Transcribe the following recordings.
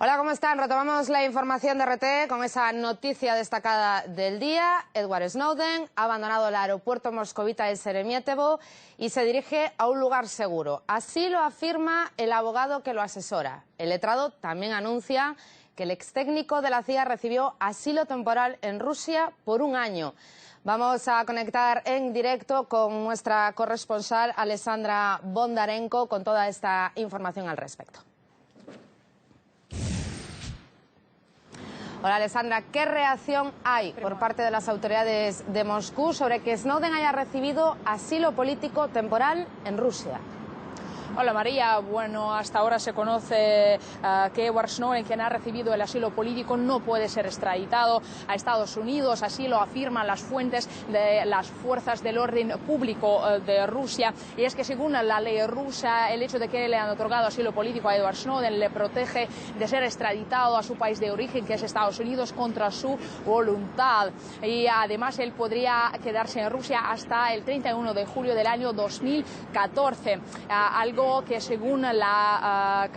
Hola, ¿cómo están? Retomamos la información de RT con esa noticia destacada del día. Edward Snowden ha abandonado el aeropuerto moscovita de Sheremetyevo y se dirige a un lugar seguro. Así lo afirma el abogado que lo asesora. El letrado también anuncia que el ex técnico de la CIA recibió asilo temporal en Rusia por un año. Vamos a conectar en directo con nuestra corresponsal Alexandra Bondarenko con toda esta información al respecto. Hola Alexandra, ¿qué reacción hay por parte de las autoridades de Moscú sobre que Snowden haya recibido asilo político temporal en Rusia? Hola María, bueno, hasta ahora se conoce que Edward Snowden, quien ha recibido el asilo político, no puede ser extraditado a Estados Unidos, así lo afirman las fuentes de las fuerzas del orden público de Rusia. Y es que según la ley rusa, el hecho de que le han otorgado asilo político a Edward Snowden le protege de ser extraditado a su país de origen, que es Estados Unidos, contra su voluntad. Y además él podría quedarse en Rusia hasta el 31 de julio del año 2014, algo que según la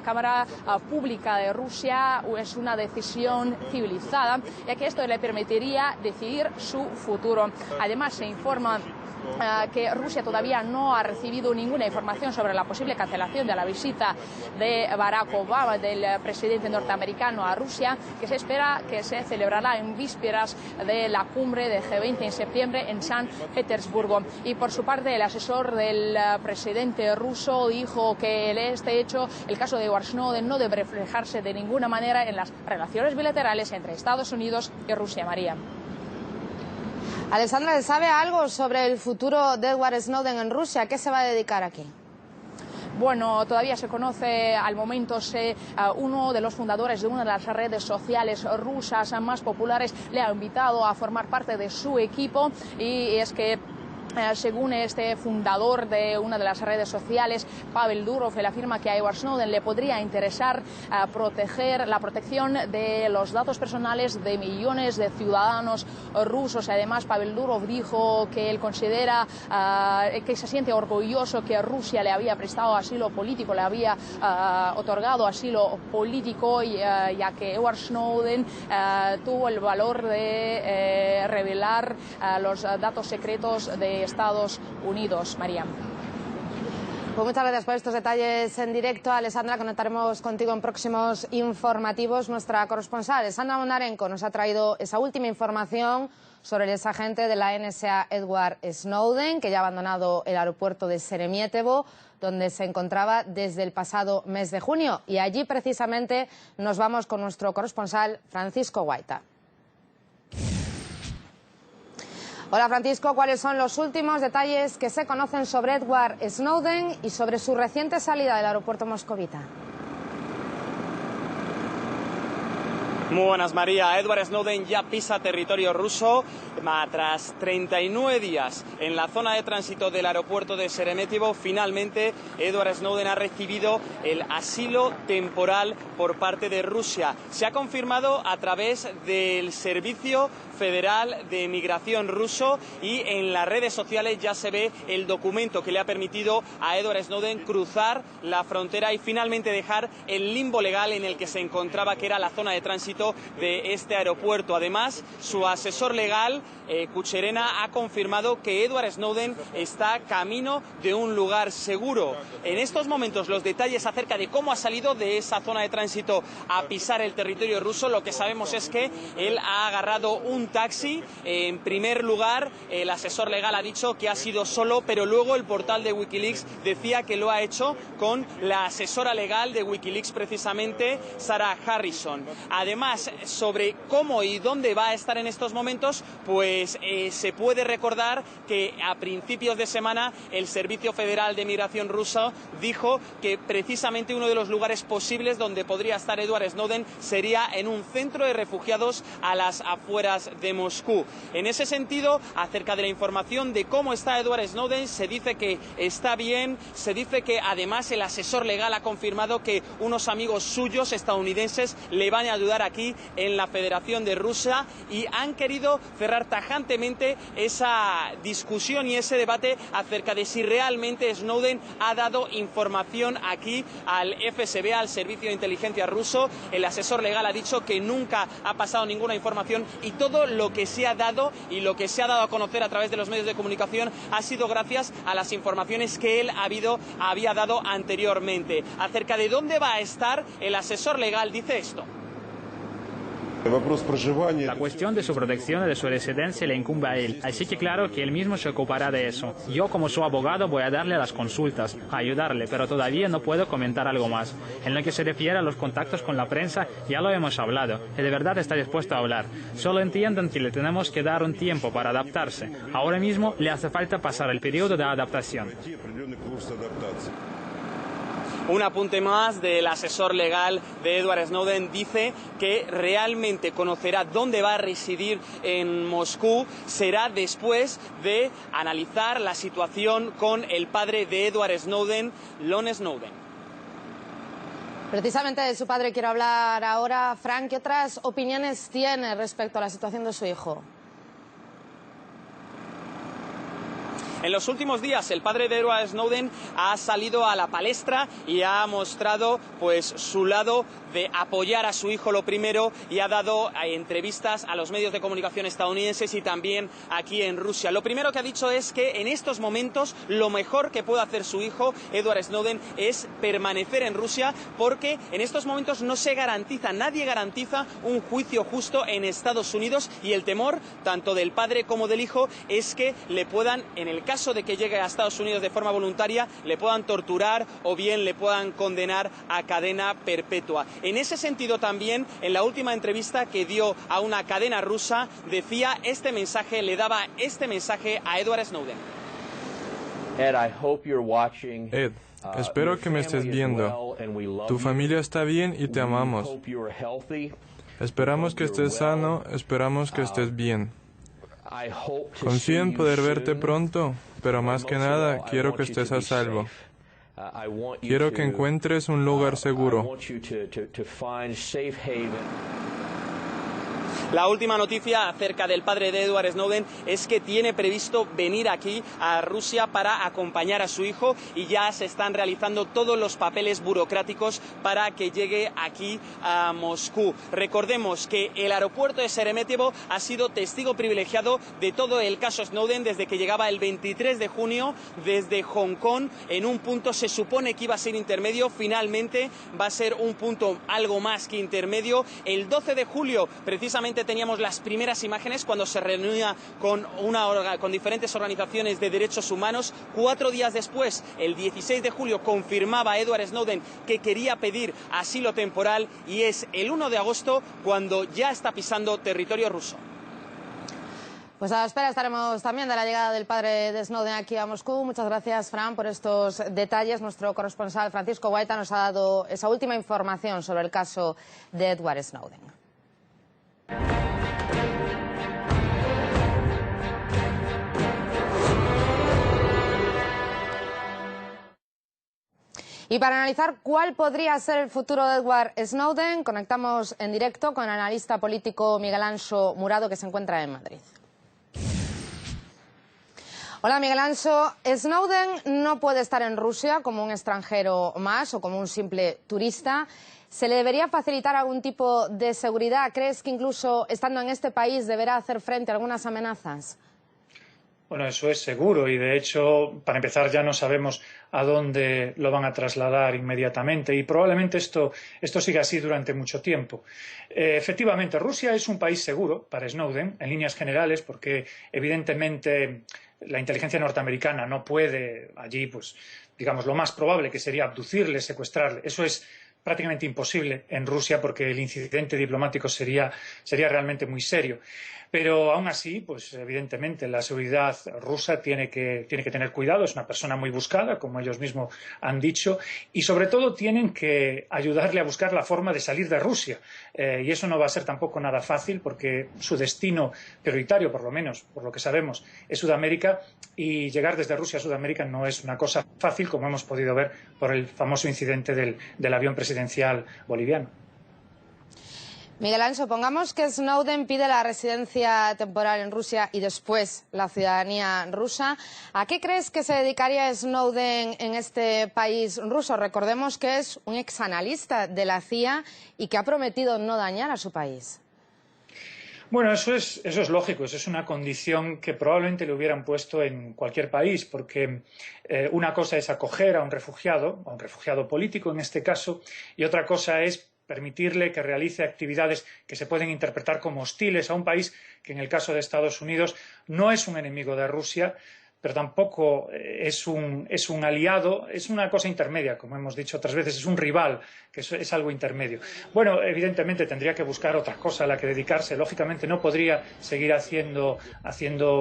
Cámara Pública de Rusia es una decisión civilizada, ya que esto le permitiría decidir su futuro. Además, se informa que Rusia todavía no ha recibido ninguna información sobre la posible cancelación de la visita de Barack Obama, del presidente norteamericano, a Rusia, que se espera que se celebrará en vísperas de la cumbre de G20 en septiembre en San Petersburgo. Y por su parte, el asesor del presidente ruso dijo que este hecho, el caso de Edward Snowden, no debe reflejarse de ninguna manera en las relaciones bilaterales entre Estados Unidos y Rusia. María. Alexandra, ¿sabe algo sobre el futuro de Edward Snowden en Rusia? ¿A qué se va a dedicar aquí? Bueno, todavía se conoce, al momento uno de los fundadores de una de las redes sociales rusas más populares le ha invitado a formar parte de su equipo, y es que según este fundador de una de las redes sociales, Pavel Durov, él afirma que a Edward Snowden le podría interesar la protección de los datos personales de millones de ciudadanos rusos. Además, Pavel Durov dijo que él considera que se siente orgulloso que Rusia le había prestado asilo político, le había otorgado asilo político, ya que Edward Snowden tuvo el valor de revelar los datos secretos de Estados Unidos. María. Pues muchas gracias por estos detalles en directo, Alexandra. Conectaremos contigo en próximos informativos. Nuestra corresponsal, Alexandra Bondarenko, nos ha traído esa última información sobre el exagente de la NSA Edward Snowden, que ya ha abandonado el aeropuerto de Sheremetyevo, donde se encontraba desde el pasado mes de junio. Y allí precisamente nos vamos con nuestro corresponsal, Francisco Guaita. Hola Francisco, ¿cuáles son los últimos detalles que se conocen sobre Edward Snowden y sobre su reciente salida del aeropuerto moscovita? Muy buenas, María. Edward Snowden ya pisa territorio ruso tras 39 días en la zona de tránsito del aeropuerto de Sheremetyevo. Finalmente, Edward Snowden ha recibido el asilo temporal por parte de Rusia. Se ha confirmado a través del Servicio Federal de Migración ruso, y en las redes sociales ya se ve el documento que le ha permitido a Edward Snowden cruzar la frontera y finalmente dejar el limbo legal en el que se encontraba, que era la zona de tránsito de este aeropuerto. Además, su asesor legal, Kucherena, ha confirmado que Edward Snowden está camino de un lugar seguro. En estos momentos, los detalles acerca de cómo ha salido de esa zona de tránsito a pisar el territorio ruso, lo que sabemos es que él ha agarrado un taxi. En primer lugar, el asesor legal ha dicho que ha sido solo, pero luego el portal de Wikileaks decía que lo ha hecho con la asesora legal de Wikileaks, precisamente Sarah Harrison. Además, sobre cómo y dónde va a estar en estos momentos, pues se puede recordar que a principios de semana el Servicio Federal de Migración ruso dijo que precisamente uno de los lugares posibles donde podría estar Edward Snowden sería en un centro de refugiados a las afueras de Moscú. En ese sentido, acerca de la información de cómo está Edward Snowden, se dice que está bien, se dice que además el asesor legal ha confirmado que unos amigos suyos estadounidenses le van a ayudar a aquí en la Federación de Rusia y han querido cerrar tajantemente esa discusión y ese debate acerca de si realmente Snowden ha dado información aquí al FSB, al Servicio de Inteligencia ruso. El asesor legal ha dicho que nunca ha pasado ninguna información y todo lo que se ha dado y lo que se ha dado a conocer a través de los medios de comunicación ha sido gracias a las informaciones que él había dado anteriormente. Acerca de dónde va a estar, el asesor legal dice esto. La cuestión de su protección y de su residencia le incumbe a él, así que claro que él mismo se ocupará de eso. Yo como su abogado voy a darle las consultas, a ayudarle, pero todavía no puedo comentar algo más. En lo que se refiere a los contactos con la prensa, ya lo hemos hablado, y de verdad está dispuesto a hablar. Solo entiendan que le tenemos que dar un tiempo para adaptarse. Ahora mismo le hace falta pasar el periodo de adaptación. Un apunte más del asesor legal de Edward Snowden dice que realmente conocerá dónde va a residir en Moscú será después de analizar la situación con el padre de Edward Snowden, Lon Snowden. Precisamente de su padre quiero hablar ahora. Frank, ¿qué otras opiniones tiene respecto a la situación de su hijo? En los últimos días el padre de Edward Snowden ha salido a la palestra y ha mostrado pues su lado de apoyar a su hijo lo primero y ha dado entrevistas a los medios de comunicación estadounidenses y también aquí en Rusia. Lo primero que ha dicho es que en estos momentos lo mejor que puede hacer su hijo Edward Snowden es permanecer en Rusia porque en estos momentos no se garantiza, nadie garantiza un juicio justo en Estados Unidos y el temor tanto del padre como del hijo es que le puedan, en el caso de que llegue a Estados Unidos de forma voluntaria, le puedan torturar o bien le puedan condenar a cadena perpetua. En ese sentido también, en la última entrevista que dio a una cadena rusa, decía este mensaje, le daba este mensaje a Edward Snowden. Ed, espero que me estés viendo. Tu familia está bien y te amamos. Esperamos que estés sano, esperamos que estés bien. Confío en poder verte pronto, pero más que nada quiero que estés a salvo. Quiero que encuentres un lugar seguro. La última noticia acerca del padre de Edward Snowden es que tiene previsto venir aquí a Rusia para acompañar a su hijo y ya se están realizando todos los papeles burocráticos para que llegue aquí a Moscú. Recordemos que el aeropuerto de Sheremetyevo ha sido testigo privilegiado de todo el caso Snowden desde que llegaba el 23 de junio desde Hong Kong. En un punto se supone que iba a ser intermedio, finalmente va a ser un punto algo más que intermedio. El 12 de julio precisamente teníamos las primeras imágenes cuando se reunía con diferentes organizaciones de derechos humanos. 4 días después, el 16 de julio, confirmaba Edward Snowden que quería pedir asilo temporal y es el 1 de agosto cuando ya está pisando territorio ruso. Pues a la espera estaremos también de la llegada del padre de Snowden aquí a Moscú. Muchas gracias, Fran, por estos detalles. Nuestro corresponsal Francisco Guaita nos ha dado esa última información sobre el caso de Edward Snowden. Y para analizar cuál podría ser el futuro de Edward Snowden, conectamos en directo con el analista político Miguel Anxo Murado, que se encuentra en Madrid. Hola, Miguel Anxo. Snowden no puede estar en Rusia como un extranjero más o como un simple turista. ¿Se le debería facilitar algún tipo de seguridad? ¿Crees que incluso estando en este país deberá hacer frente a algunas amenazas? Bueno, eso es seguro y de hecho, para empezar, ya no sabemos a dónde lo van a trasladar inmediatamente y probablemente esto siga así durante mucho tiempo. Efectivamente, Rusia es un país seguro para Snowden en líneas generales porque evidentemente la inteligencia norteamericana no puede allí, pues digamos, lo más probable que sería abducirle, secuestrarle. Eso es prácticamente imposible en Rusia porque el incidente diplomático sería realmente muy serio. Pero aún así, pues evidentemente la seguridad rusa tiene que tener cuidado, es una persona muy buscada, como ellos mismos han dicho, y sobre todo tienen que ayudarle a buscar la forma de salir de Rusia. Y eso no va a ser tampoco nada fácil porque su destino prioritario, por lo menos, por lo que sabemos, es Sudamérica y llegar desde Rusia a Sudamérica no es una cosa fácil, como hemos podido ver por el famoso incidente del avión presidencial boliviano. Miguel Anso, pongamos que Snowden pide la residencia temporal en Rusia y después la ciudadanía rusa. ¿A qué crees que se dedicaría Snowden en este país ruso? Recordemos que es un exanalista de la CIA y que ha prometido no dañar a su país. Bueno, eso es lógico, eso es una condición que probablemente le hubieran puesto en cualquier país, porque una cosa es acoger a un refugiado político en este caso, y otra cosa es permitirle que realice actividades que se pueden interpretar como hostiles a un país que en el caso de Estados Unidos no es un enemigo de Rusia, pero tampoco es un aliado, es una cosa intermedia, como hemos dicho otras veces, es un rival, que es algo intermedio. Bueno, evidentemente tendría que buscar otra cosa a la que dedicarse, lógicamente no podría seguir haciendo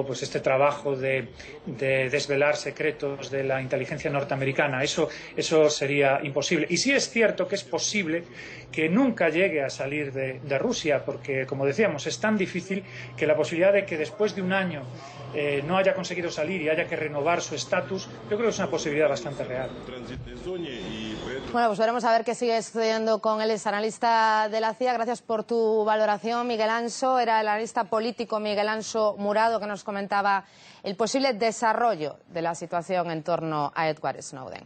pues este trabajo de desvelar secretos de la inteligencia norteamericana, eso sería imposible. Y sí es cierto que es posible que nunca llegue a salir de Rusia, porque, como decíamos, es tan difícil que la posibilidad de que después de un año no haya conseguido salir y haya que renovar su estatus, yo creo que es una posibilidad bastante real. Bueno, pues veremos a ver qué sigue sucediendo con el exanalista de la CIA. Gracias por tu valoración, Miguel Anso. Era el analista político Miguel Anso Murado que nos comentaba el posible desarrollo de la situación en torno a Edward Snowden.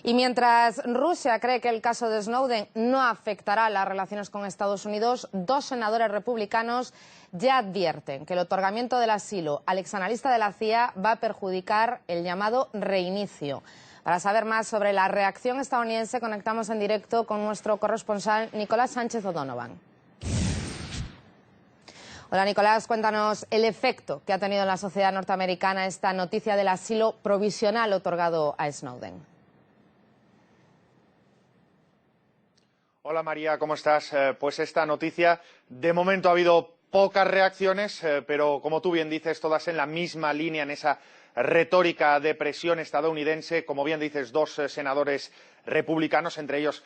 Y mientras Rusia cree que el caso de Snowden no afectará las relaciones con Estados Unidos, dos senadores republicanos ya advierten que el otorgamiento del asilo al exanalista de la CIA va a perjudicar el llamado reinicio. Para saber más sobre la reacción estadounidense, conectamos en directo con nuestro corresponsal Nicolás Sánchez O'Donovan. Hola Nicolás, cuéntanos el efecto que ha tenido en la sociedad norteamericana esta noticia del asilo provisional otorgado a Snowden. Hola María, ¿cómo estás? Pues esta noticia, de momento ha habido pocas reacciones, pero como tú bien dices, todas en la misma línea, en esa retórica de presión estadounidense. Como bien dices, dos senadores republicanos, entre ellos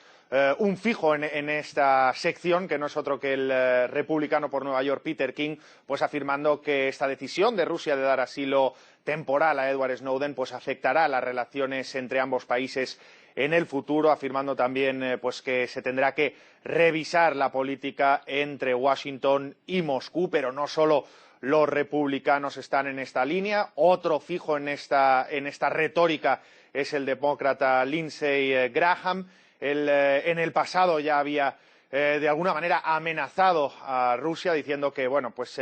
un fijo en esta sección, que no es otro que el republicano por Nueva York, Peter King, pues afirmando que esta decisión de Rusia de dar asilo temporal a Edward Snowden pues afectará las relaciones entre ambos países en el futuro, afirmando también pues que se tendrá que revisar la política entre Washington y Moscú, pero no solo los republicanos están en esta línea. Otro fijo en esta retórica es el demócrata Lindsey Graham. Él en el pasado ya había de alguna manera amenazado a Rusia diciendo que bueno, pues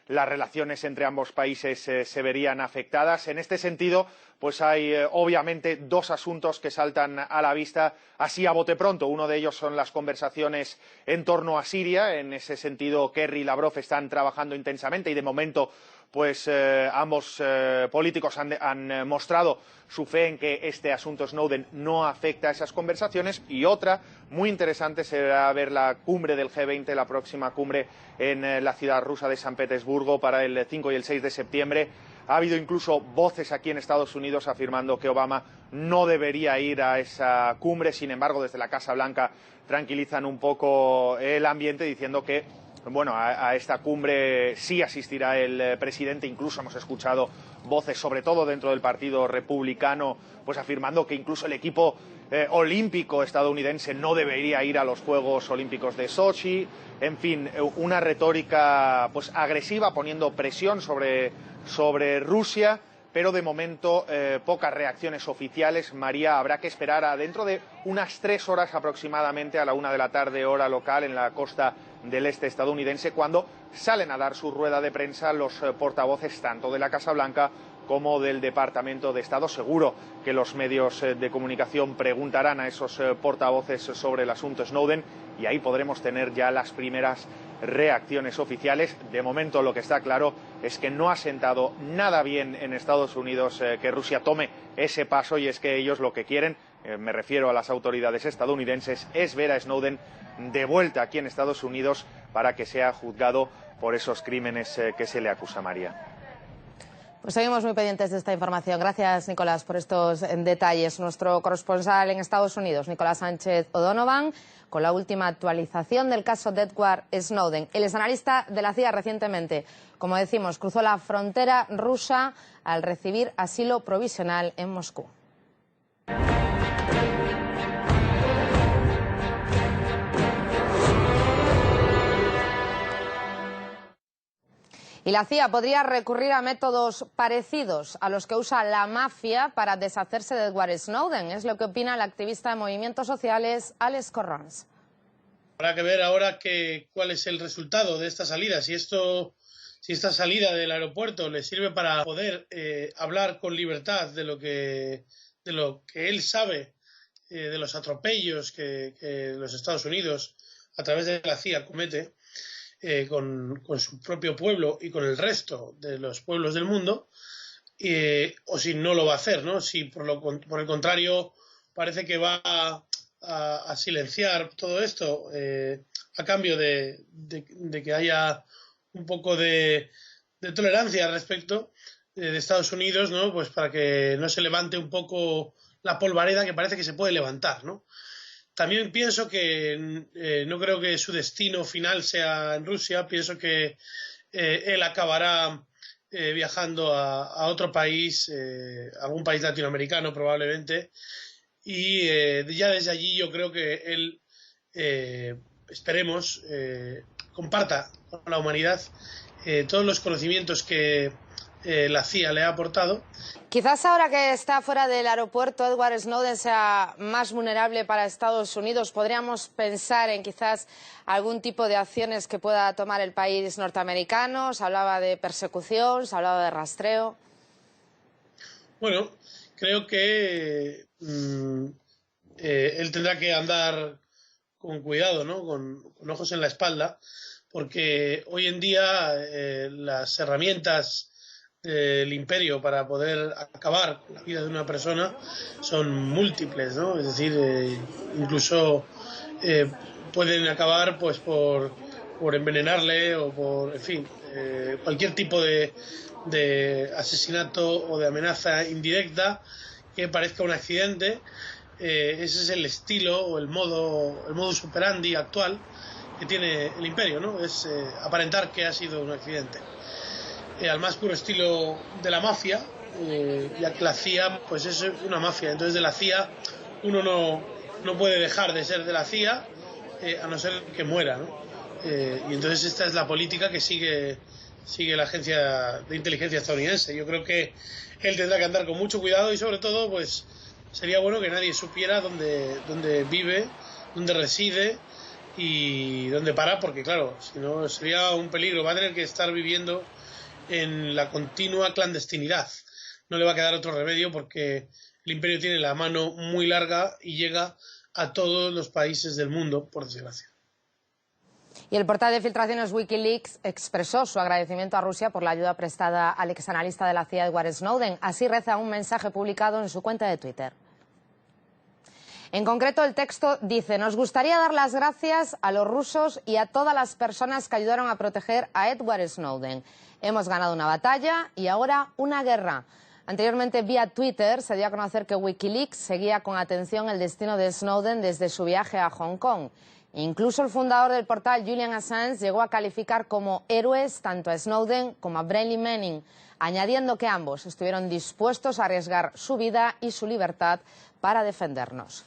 las relaciones entre ambos países se verían afectadas. En este sentido, pues hay obviamente dos asuntos que saltan a la vista así a bote pronto. Uno de ellos son las conversaciones en torno a Siria. En ese sentido, Kerry y Lavrov están trabajando intensamente y de momento pues ambos políticos han mostrado su fe en que este asunto Snowden no afecta a esas conversaciones. Y otra muy interesante será ver la cumbre del G20, la próxima cumbre en la ciudad rusa de San Petersburgo para el 5 y el 6 de septiembre. Ha habido incluso voces aquí en Estados Unidos afirmando que Obama no debería ir a esa cumbre. Sin embargo, desde la Casa Blanca tranquilizan un poco el ambiente diciendo que bueno, a esta cumbre sí asistirá el presidente. Incluso hemos escuchado voces, sobre todo dentro del Partido Republicano, pues afirmando que incluso el equipo olímpico estadounidense no debería ir a los Juegos Olímpicos de Sochi. En fin, una retórica pues agresiva, poniendo presión sobre Rusia, pero de momento pocas reacciones oficiales. María, habrá que esperar a dentro de unas 3 horas aproximadamente, a la 1 de la tarde hora local, en la costa del este estadounidense, cuando salen a dar su rueda de prensa los portavoces tanto de la Casa Blanca como del Departamento de Estado. Seguro que los medios de comunicación preguntarán a esos portavoces sobre el asunto Snowden y ahí podremos tener ya las primeras reacciones oficiales. De momento lo que está claro es que no ha sentado nada bien en Estados Unidos que Rusia tome ese paso, y es que ellos lo que quieren, me refiero a las autoridades estadounidenses, es ver a Snowden de vuelta aquí en Estados Unidos para que sea juzgado por esos crímenes que se le acusa. María. Pues seguimos muy pendientes de esta información. Gracias, Nicolás, por estos detalles. Nuestro corresponsal en Estados Unidos, Nicolás Sánchez O'Donovan, con la última actualización del caso de Edward Snowden. El exanalista de la CIA recientemente, como decimos, cruzó la frontera rusa al recibir asilo provisional en Moscú. Y la CIA podría recurrir a métodos parecidos a los que usa la mafia para deshacerse de Edward Snowden. Es lo que opina el activista de movimientos sociales Alex Corrans. Habrá que ver ahora cuál es el resultado de esta salida. Si esta salida del aeropuerto le sirve para poder hablar con libertad de lo que él sabe, de los atropellos que los Estados Unidos a través de la CIA comete con su propio pueblo y con el resto de los pueblos del mundo, o si no lo va a hacer, ¿no? Si por el contrario parece que va a silenciar todo esto a cambio de que haya un poco de tolerancia al respecto de Estados Unidos, ¿no? Pues para que no se levante un poco la polvareda que parece que se puede levantar, ¿no? También pienso que no creo que su destino final sea en Rusia. Pienso que él acabará viajando a otro país, algún país latinoamericano probablemente, y ya desde allí yo creo que él, esperemos, comparta con la humanidad todos los conocimientos que la CIA le ha aportado. Quizás ahora que está fuera del aeropuerto Edward Snowden sea más vulnerable para Estados Unidos. ¿Podríamos pensar en quizás algún tipo de acciones que pueda tomar el país norteamericano? Se hablaba de persecución, se hablaba de rastreo. Bueno, creo que él tendrá que andar con cuidado, ¿no? Con ojos en la espalda, porque hoy en día las herramientas del imperio para poder acabar con la vida de una persona son múltiples, ¿no? Es decir, incluso pueden acabar pues por envenenarle o por, en fin, cualquier tipo de asesinato o de amenaza indirecta que parezca un accidente. Ese es el estilo o el modus operandi actual que tiene el imperio, ¿no? Es aparentar que ha sido un accidente. Al más puro estilo de la mafia, ya que la CIA pues es una mafia. Entonces de la CIA uno no puede dejar de ser de la CIA a no ser que muera, ¿no? Y entonces esta es la política que sigue la agencia de inteligencia estadounidense. Yo creo que él tendrá que andar con mucho cuidado y sobre todo pues sería bueno que nadie supiera dónde vive, dónde reside y dónde para, porque claro, si no sería un peligro. Va a tener que estar viviendo en la continua clandestinidad. No le va a quedar otro remedio porque el imperio tiene la mano muy larga y llega a todos los países del mundo, por desgracia. Y el portal de filtraciones Wikileaks expresó su agradecimiento a Rusia por la ayuda prestada al exanalista de la CIA Edward Snowden. Así reza un mensaje publicado en su cuenta de Twitter. En concreto, el texto dice: nos gustaría dar las gracias a los rusos y a todas las personas que ayudaron a proteger a Edward Snowden. Hemos ganado una batalla y ahora una guerra. Anteriormente, vía Twitter, se dio a conocer que Wikileaks seguía con atención el destino de Snowden desde su viaje a Hong Kong. Incluso el fundador del portal, Julian Assange, llegó a calificar como héroes tanto a Snowden como a Bradley Manning, añadiendo que ambos estuvieron dispuestos a arriesgar su vida y su libertad para defendernos.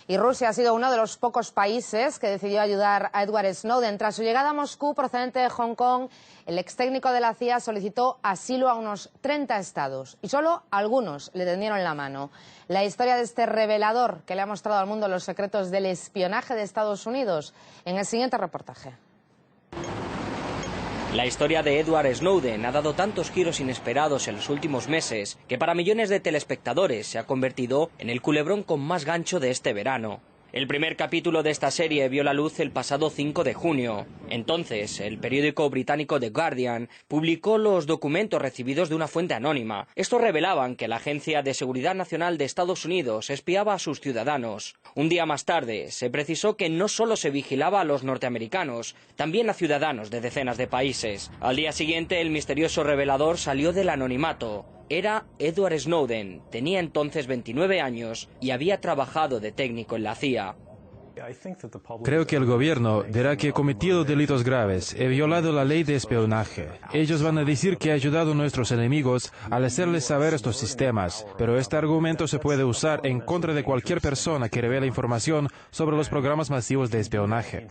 Y Rusia ha sido uno de los pocos países que decidió ayudar a Edward Snowden. Tras su llegada a Moscú procedente de Hong Kong, el ex técnico de la CIA solicitó asilo a unos 30 estados y solo algunos le tendieron la mano. La historia de este revelador que le ha mostrado al mundo los secretos del espionaje de Estados Unidos en el siguiente reportaje. La historia de Edward Snowden ha dado tantos giros inesperados en los últimos meses que para millones de telespectadores se ha convertido en el culebrón con más gancho de este verano. El primer capítulo de esta serie vio la luz el pasado 5 de junio. Entonces, el periódico británico The Guardian publicó los documentos recibidos de una fuente anónima. Estos revelaban que la Agencia de Seguridad Nacional de Estados Unidos espiaba a sus ciudadanos. Un día más tarde, se precisó que no solo se vigilaba a los norteamericanos, también a ciudadanos de decenas de países. Al día siguiente, el misterioso revelador salió del anonimato. Era Edward Snowden, tenía entonces 29 años y había trabajado de técnico en la CIA. Creo que el gobierno verá que he cometido delitos graves, he violado la ley de espionaje. Ellos van a decir que he ayudado a nuestros enemigos al hacerles saber estos sistemas, pero este argumento se puede usar en contra de cualquier persona que revele información sobre los programas masivos de espionaje.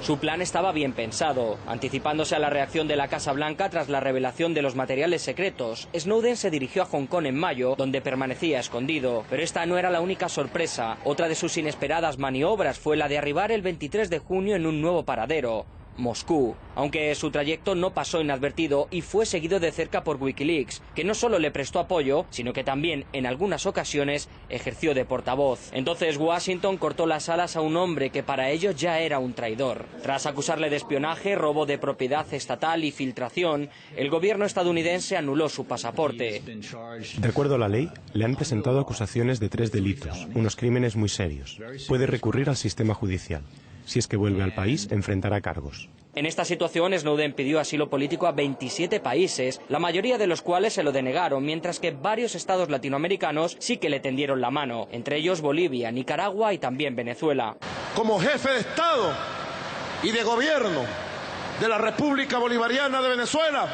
Su plan estaba bien pensado. Anticipándose a la reacción de la Casa Blanca tras la revelación de los materiales secretos, Snowden se dirigió a Hong Kong en mayo, donde permanecía escondido. Pero esta no era la única sorpresa. Otra de sus inesperadas maniobras fue la de arribar el 23 de junio en un nuevo paradero: Moscú, aunque su trayecto no pasó inadvertido y fue seguido de cerca por Wikileaks, que no solo le prestó apoyo, sino que también en algunas ocasiones ejerció de portavoz. Entonces Washington cortó las alas a un hombre que para ellos ya era un traidor. Tras acusarle de espionaje, robo de propiedad estatal y filtración, el gobierno estadounidense anuló su pasaporte. De acuerdo a la ley, le han presentado acusaciones de 3 delitos, unos crímenes muy serios. Puede recurrir al sistema judicial. Si es que vuelve al país, enfrentará cargos. En esta situación, Snowden pidió asilo político a 27 países, la mayoría de los cuales se lo denegaron, mientras que varios estados latinoamericanos sí que le tendieron la mano, entre ellos Bolivia, Nicaragua y también Venezuela. Como jefe de Estado y de gobierno de la República Bolivariana de Venezuela,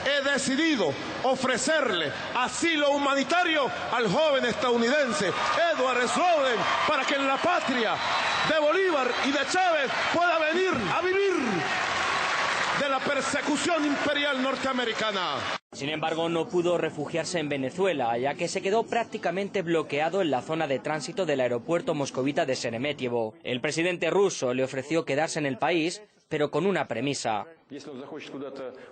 he decidido ofrecerle asilo humanitario al joven estadounidense Edward Snowden para que en la patria de Bolívar y de Chávez pueda venir a vivir de la persecución imperial norteamericana. Sin embargo, no pudo refugiarse en Venezuela, ya que se quedó prácticamente bloqueado en la zona de tránsito del aeropuerto moscovita de Sheremetyevo. El presidente ruso le ofreció quedarse en el país, pero con una premisa.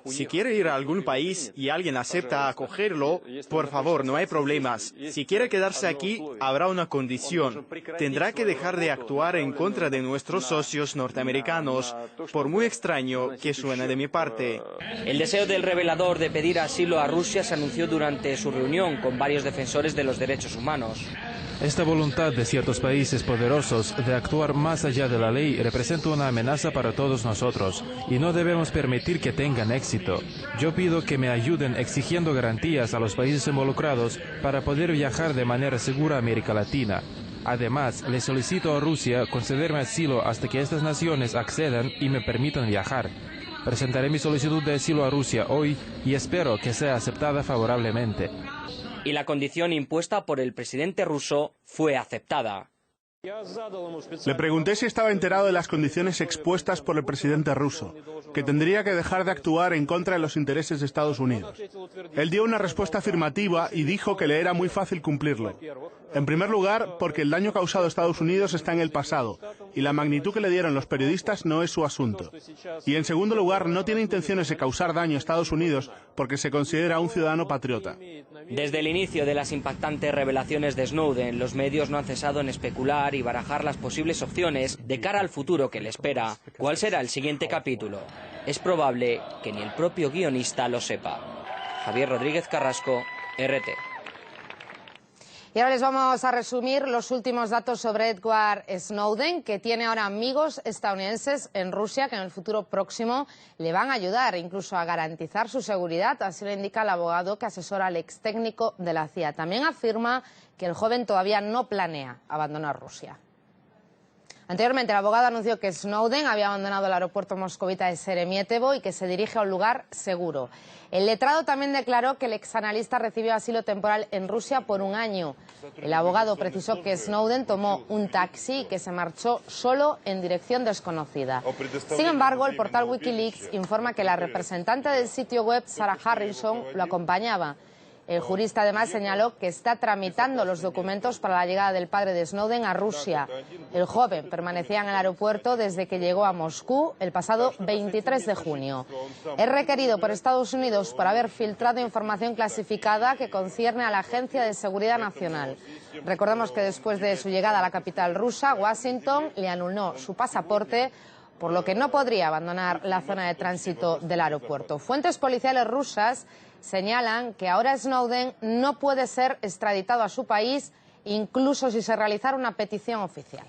Si quiere ir a algún país y alguien acepta acogerlo, por favor, no hay problemas. Si quiere quedarse aquí, habrá una condición. Tendrá que dejar de actuar en contra de nuestros socios norteamericanos, por muy extraño que suene de mi parte. El deseo del revelador de pedir asilo a Rusia se anunció durante su reunión con varios defensores de los derechos humanos. Esta voluntad de ciertos países poderosos de actuar más allá de la ley representa una amenaza para todos nosotros y no debemos permitir que tengan éxito. Yo pido que me ayuden exigiendo garantías a los países involucrados para poder viajar de manera segura a América Latina. Además, le solicito a Rusia concederme asilo hasta que estas naciones accedan y me permitan viajar. Presentaré mi solicitud de asilo a Rusia hoy y espero que sea aceptada favorablemente. Y la condición impuesta por el presidente ruso fue aceptada. Le pregunté si estaba enterado de las condiciones expuestas por el presidente ruso, que tendría que dejar de actuar en contra de los intereses de Estados Unidos. Él dio una respuesta afirmativa y dijo que le era muy fácil cumplirlo. En primer lugar, porque el daño causado a Estados Unidos está en el pasado, y la magnitud que le dieron los periodistas no es su asunto. Y en segundo lugar, no tiene intenciones de causar daño a Estados Unidos porque se considera un ciudadano patriota. Desde el inicio de las impactantes revelaciones de Snowden, los medios no han cesado en especular y barajar las posibles opciones de cara al futuro que le espera. ¿Cuál será el siguiente capítulo? Es probable que ni el propio guionista lo sepa. Javier Rodríguez Carrasco, RT. Y ahora les vamos a resumir los últimos datos sobre Edward Snowden, que tiene ahora amigos estadounidenses en Rusia que en el futuro próximo le van a ayudar incluso a garantizar su seguridad, así lo indica el abogado que asesora al ex técnico de la CIA. También afirma que el joven todavía no planea abandonar Rusia. Anteriormente, el abogado anunció que Snowden había abandonado el aeropuerto moscovita de Sheremetyevo y que se dirige a un lugar seguro. El letrado también declaró que el exanalista recibió asilo temporal en Rusia por 1 año. El abogado precisó que Snowden tomó un taxi y que se marchó solo en dirección desconocida. Sin embargo, el portal Wikileaks informa que la representante del sitio web, Sarah Harrison, lo acompañaba. El jurista además señaló que está tramitando los documentos para la llegada del padre de Snowden a Rusia. El joven permanecía en el aeropuerto desde que llegó a Moscú el pasado 23 de junio. Es requerido por Estados Unidos por haber filtrado información clasificada que concierne a la Agencia de Seguridad Nacional. Recordemos que después de su llegada a la capital rusa, Washington le anuló su pasaporte, por lo que no podría abandonar la zona de tránsito del aeropuerto. Fuentes policiales rusas señalan que ahora Snowden no puede ser extraditado a su país, incluso si se realizara una petición oficial.